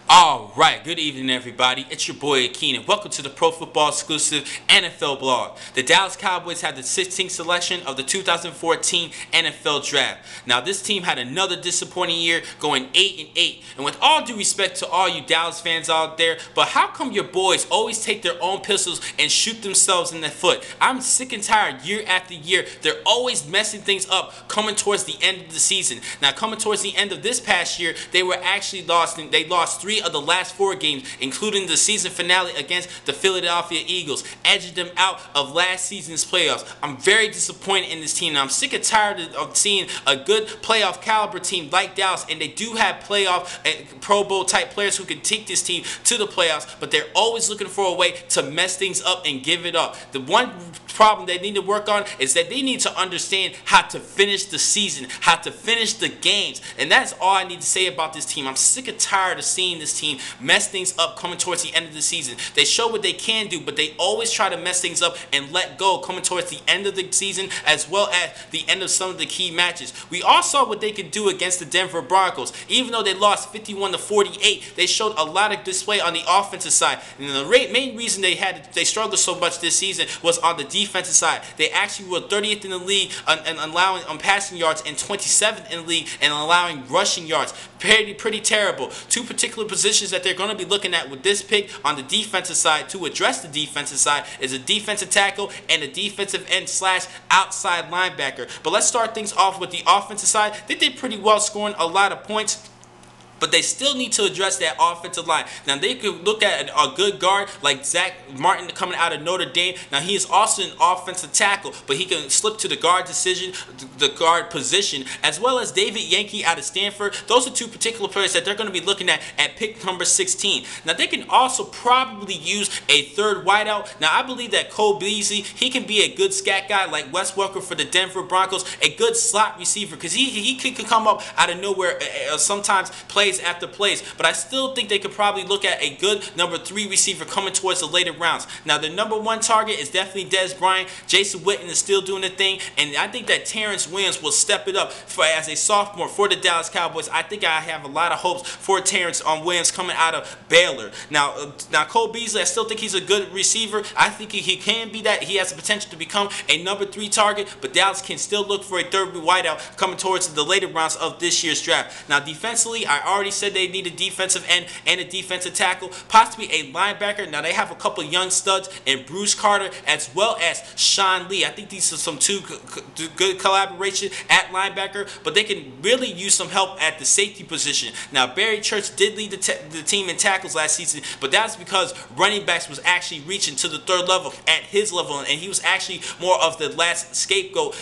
Alright, good evening everybody. It's your boy Akeen and welcome to the Pro Football Exclusive NFL blog. The Dallas Cowboys had the 16th selection of the 2014 NFL Draft. Now this team had another disappointing year going 8-8. And with all due respect to all you Dallas fans out there, but how come your boys always take their own pistols and shoot themselves in the foot? I'm sick and tired year after year. They're always messing things up coming towards the end of the season. Now coming towards the end of this past year, they lost 3 of the last 4 games, including the season finale against the Philadelphia Eagles, edging them out of last season's playoffs. I'm very disappointed in this team, and I'm sick and tired of seeing a good playoff caliber team like Dallas, and they do have playoff Pro Bowl type players who can take this team to the playoffs, but they're always looking for a way to mess things up and give it up. The one problem they need to work on is that they need to understand how to finish the season, how to finish the games, and that's all I need to say about this team. I'm sick and tired of seeing this team mess things up coming towards the end of the season. They show what they can do, but they always try to mess things up and let go coming towards the end of the season, as well as the end of some of the key matches. We all saw what they could do against the Denver Broncos. Even though they lost 51-48, they showed a lot of display on the offensive side. And the main reason they struggled so much this season was on the defensive side. They actually were 30th in the league and allowing passing yards and 27th in the league and allowing rushing yards. Pretty terrible. 2 particular positions that they're going to be looking at with this pick on the defensive side to address the defensive side is a defensive tackle and a defensive end / outside linebacker. But let's start things off with the offensive side. They did pretty well, scoring a lot of points, but they still need to address that offensive line. Now, they could look at a good guard like Zach Martin coming out of Notre Dame. Now, he is also an offensive tackle, but he can slip to the guard position, as well as David Yankee out of Stanford. Those are 2 particular players that they're going to be looking at pick number 16. Now, they can also probably use a third wideout. Now, I believe that Cole Beasley, he can be a good scat guy like Wes Welker for the Denver Broncos, a good slot receiver, because he could come up out of nowhere, sometimes plays after plays, but I still think they could probably look at a good number 3 receiver coming towards the later rounds. Now, the number 1 target is definitely Dez Bryant. Jason Witten is still doing the thing, and I think that Terrence Williams will step it up as a sophomore for the Dallas Cowboys. I think I have a lot of hopes for Terrence Williams coming out of Baylor. Now Cole Beasley, I still think he's a good receiver. I think he can be that. He has the potential to become a number 3 target, but Dallas can still look for a third wideout coming towards the later rounds of this year's draft. Now, defensively, I already said they need a defensive end and a defensive tackle, possibly a linebacker. Now, they have a couple young studs in Bruce Carter as well as Sean Lee. I think these are some 2 good collaboration at linebacker, but they can really use some help at the safety position. Now, Barry Church did lead the team in tackles last season, but that's because running backs was actually reaching to the 3rd level at his level, and he was actually more of the last scapegoat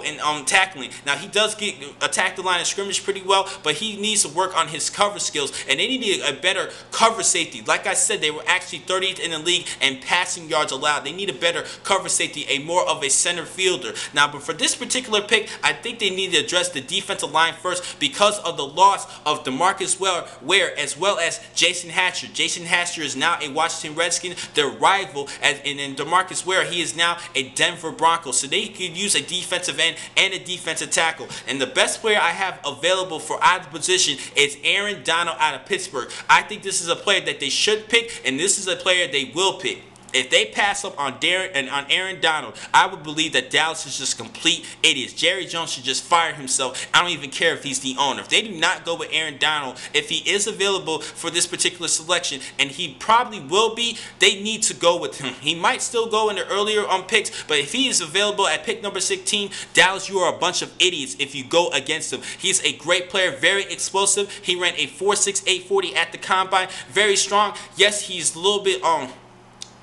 in tackling. Now, he does attack the line of scrimmage pretty well, but he needs to work on his cover skills, and they need a better cover safety. Like I said, they were actually 30th in the league in passing yards allowed. They need a better cover safety, more of a center fielder. Now, but for this particular pick, I think they need to address the defensive line first because of the loss of DeMarcus Ware as well as Jason Hatcher. Jason Hatcher is now a Washington Redskin, their rival, and in DeMarcus Ware, he is now a Denver Bronco. So they could use a defensive end and a defensive tackle. And the best player I have available for either position is Aaron Donald out of Pittsburgh. I think this is a player that they should pick, and this is a player they will pick. If they pass up on Aaron Donald, I would believe that Dallas is just complete idiots. Jerry Jones should just fire himself. I don't even care if he's the owner. If they do not go with Aaron Donald, if he is available for this particular selection, and he probably will be, they need to go with him. He might still go in the earlier picks, but if he is available at pick number 16, Dallas, you are a bunch of idiots if you go against him. He's a great player, very explosive. He ran a 4.68 40 at the combine, very strong. Yes, he's a little bit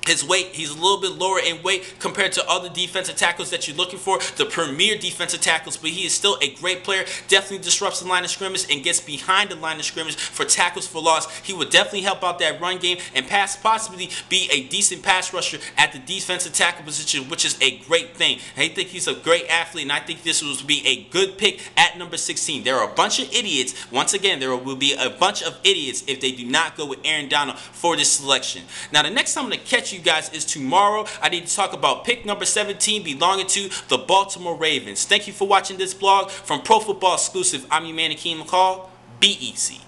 his weight, he's a little bit lower in weight compared to other defensive tackles that you're looking for, the premier defensive tackles, but he is still a great player. Definitely disrupts the line of scrimmage and gets behind the line of scrimmage for tackles for loss. He would definitely help out that run game and possibly be a decent pass rusher at the defensive tackle position, which is a great thing. I think he's a great athlete, and I think this will be a good pick at number 16. There are a bunch of idiots. Once again, there will be a bunch of idiots if they do not go with Aaron Donald for this selection. Now, the next time I'm going to catch you guys is tomorrow. I need to talk about pick number 17 belonging to the Baltimore Ravens. Thank you for watching this blog from Pro Football Exclusive. I'm your man, Akeem McCall. Be easy.